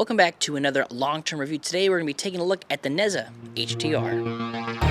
Welcome back to another long-term review. Today we're going to be taking a look at the Neza HTR.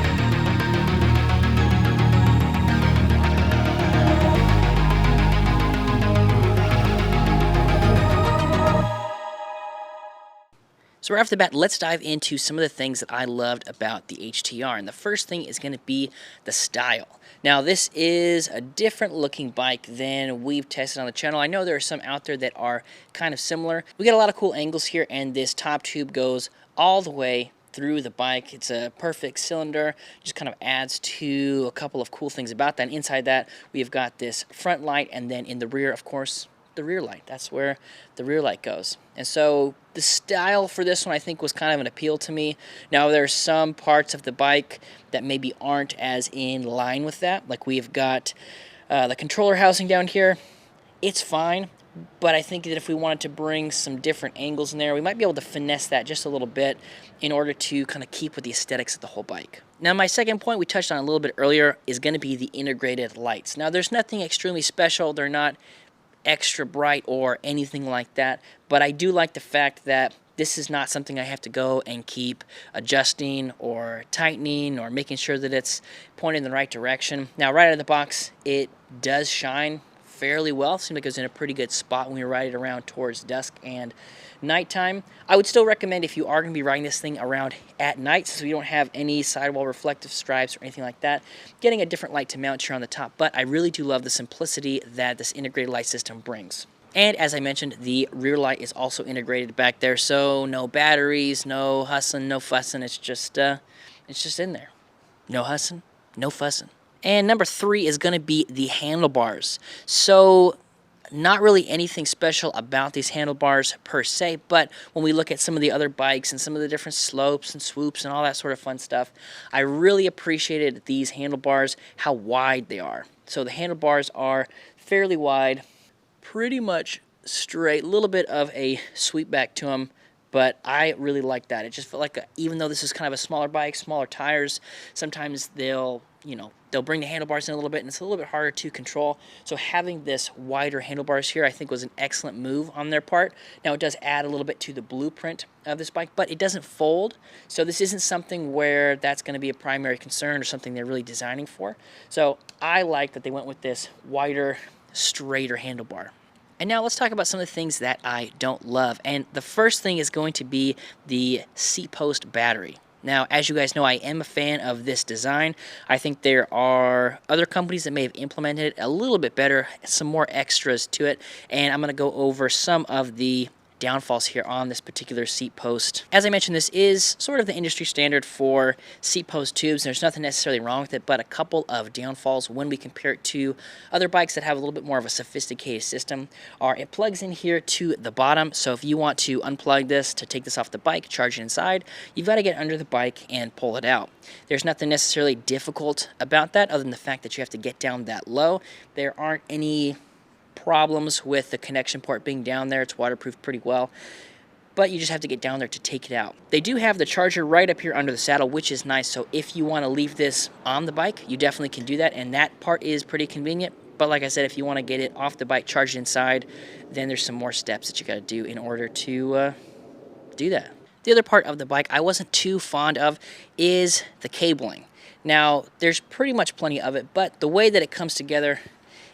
So right off the bat, let's dive into some of the things that I loved about the HTR. And the first thing is going to be the style. Now, this is a different looking bike than we've tested on the channel. I know there are some out there that are kind of similar. We got a lot of cool angles here, and this top tube goes all the way through the bike. It's a perfect cylinder, just kind of adds to a couple of cool things about that. And inside that, we've got this front light, and then in the rear, of course, the rear light. That's where the rear light goes. And so the style for this one, I think, was kind of an appeal to me. Now, there's some parts of the bike that maybe aren't as in line with that. Like we've got the controller housing down here. It's fine, but I think that if we wanted to bring some different angles in there, we might be able to finesse that just a little bit in order to kind of keep with the aesthetics of the whole bike. Now, my second point we touched on a little bit earlier is going to be the integrated lights. Now, there's nothing extremely special. They're not extra bright or anything like that, but I do like the fact that this is not something I have to go and keep adjusting or tightening or making sure that it's pointing in the right direction. Now, right out of the box, it does shine fairly well. Seems like it was in a pretty good spot when we ride it around towards dusk and nighttime. I would still recommend, if you are going to be riding this thing around at night, so you don't have any sidewall reflective stripes or anything like that, getting a different light to mount here on the top. But I really do love the simplicity that this integrated light system brings. And as I mentioned, the rear light is also integrated back there, so no batteries, no hussing, no fussing. It's just in there. No hussing, no fussing. And number 3 is going to be the handlebars. So not really anything special about these handlebars per se, but when we look at some of the other bikes and some of the different slopes and swoops and all that sort of fun stuff, I really appreciated these handlebars, how wide they are. So the handlebars are fairly wide, pretty much straight, a little bit of a sweep back to them, but I really like that. It just felt like, even though this is kind of a smaller bike, smaller tires, sometimes they'll bring the handlebars in a little bit, and it's a little bit harder to control. So having this wider handlebars here, I think, was an excellent move on their part. Now, it does add a little bit to the blueprint of this bike, but it doesn't fold. So this isn't something where that's going to be a primary concern or something they're really designing for. So I like that they went with this wider, straighter handlebar. And now let's talk about some of the things that I don't love. And the first thing is going to be the seat post battery. Now, as you guys know, I am a fan of this design. I think there are other companies that may have implemented it a little bit better, some more extras to it, and I'm going to go over some of the downfalls here on this particular seat post. As I mentioned, this is sort of the industry standard for seat post tubes. There's nothing necessarily wrong with it, but a couple of downfalls when we compare it to other bikes that have a little bit more of a sophisticated system are it plugs in here to the bottom. So if you want to unplug this to take this off the bike, charge it inside, you've got to get under the bike and pull it out. There's nothing necessarily difficult about that other than the fact that you have to get down that low. There aren't any problems with the connection port being down there. It's waterproof pretty well, but you just have to get down there to take it out. They do have the charger right up here under the saddle, which is nice. So if you want to leave this on the bike, you definitely can do that, and that part is pretty convenient. But like I said, if you want to get it off the bike, charge it inside, then there's some more steps that you got to do in order to do that. The other part of the bike I wasn't too fond of is the cabling. Now, there's pretty much plenty of it, but the way that it comes together,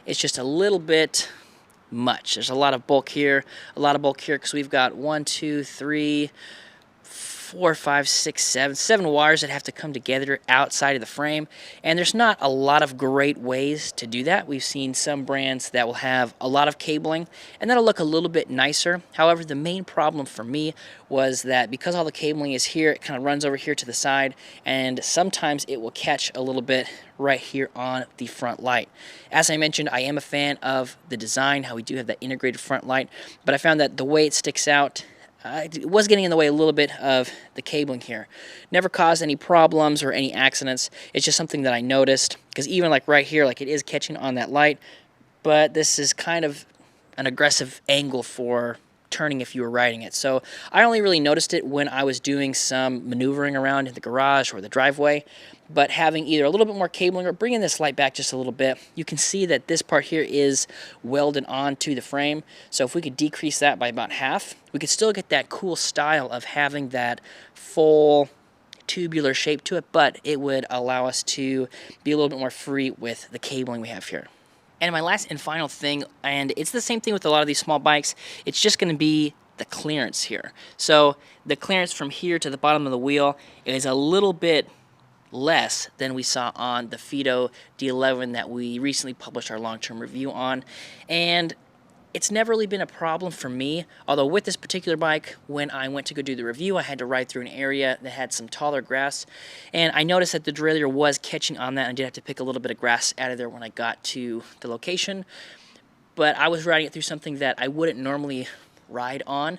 it's just a little bit much. There's a lot of bulk here, because we've got 1, 2, 3, 4, 5, 6, 7 wires that have to come together outside of the frame, and there's not a lot of great ways to do that. We've seen some brands that will have a lot of cabling, and that'll look a little bit nicer. However, the main problem for me was that because all the cabling is here, it kind of runs over here to the side, and sometimes it will catch a little bit right here on the front light. As I mentioned, I am a fan of the design, how we do have that integrated front light, but I found that the way it sticks out, it was getting in the way a little bit of the cabling here. Never caused any problems or any accidents. It's just something that I noticed, because even like right here, like it is catching on that light, but this is kind of an aggressive angle for turning if you were riding it. So I only really noticed it when I was doing some maneuvering around in the garage or the driveway. But having either a little bit more cabling or bringing this light back just a little bit, you can see that this part here is welded onto the frame. So if we could decrease that by about half, we could still get that cool style of having that full tubular shape to it, but it would allow us to be a little bit more free with the cabling we have here. And my last and final thing, and it's the same thing with a lot of these small bikes, it's just going to be the clearance here. So the clearance from here to the bottom of the wheel is a little bit less than we saw on the Fido D11 that we recently published our long-term review on. And it's never really been a problem for me, although with this particular bike, when I went to go do the review, I had to ride through an area that had some taller grass, and I noticed that the derailleur was catching on that, and I did have to pick a little bit of grass out of there when I got to the location. But I was riding it through something that I wouldn't normally ride on,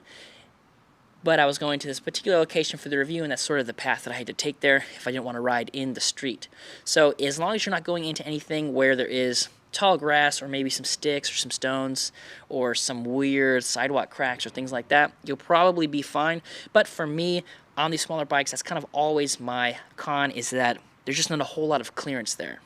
but I was going to this particular location for the review, and that's sort of the path that I had to take there if I didn't want to ride in the street. So as long as you're not going into anything where there is tall grass or maybe some sticks or some stones or some weird sidewalk cracks or things like that, you'll probably be fine. But for me, on these smaller bikes, that's kind of always my con, is that there's just not a whole lot of clearance there.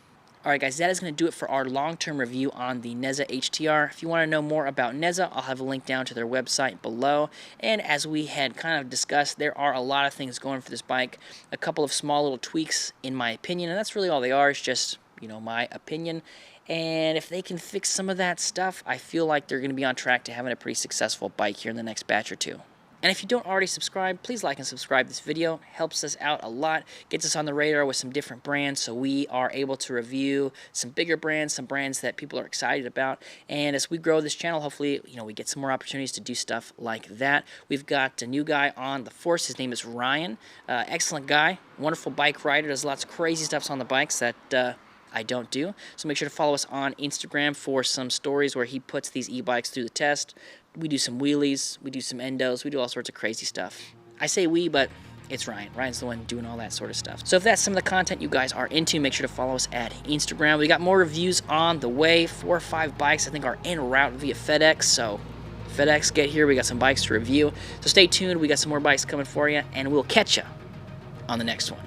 Alright guys, that is going to do it for our long-term review on the Neza HTR. If you want to know more about Neza, I'll have a link down to their website below. And as we had kind of discussed, there are a lot of things going for this bike. A couple of small little tweaks, in my opinion, and that's really all they are. It's just, you know, my opinion. And if they can fix some of that stuff, I feel like they're going to be on track to having a pretty successful bike here in the next batch or two. And if you don't already subscribe, please like and subscribe this video. It helps us out a lot, gets us on the radar with some different brands, so we are able to review some bigger brands, some brands that people are excited about. And as we grow this channel, hopefully, you know, we get some more opportunities to do stuff like that. We've got a new guy on the force. His name is Ryan. Excellent guy, wonderful bike rider, does lots of crazy stuff on the bikes that I don't do. So make sure to follow us on Instagram for some stories where he puts these e-bikes through the test. We do some wheelies, we do some endos, we do all sorts of crazy stuff. I say we, but it's Ryan. Ryan's the one doing all that sort of stuff. So if that's some of the content you guys are into, make sure to follow us at Instagram. We got more reviews on the way. 4 or 5 bikes I think are en route via FedEx, so FedEx, get here. We got some bikes to review. So stay tuned. We got some more bikes coming for you, and we'll catch you on the next one.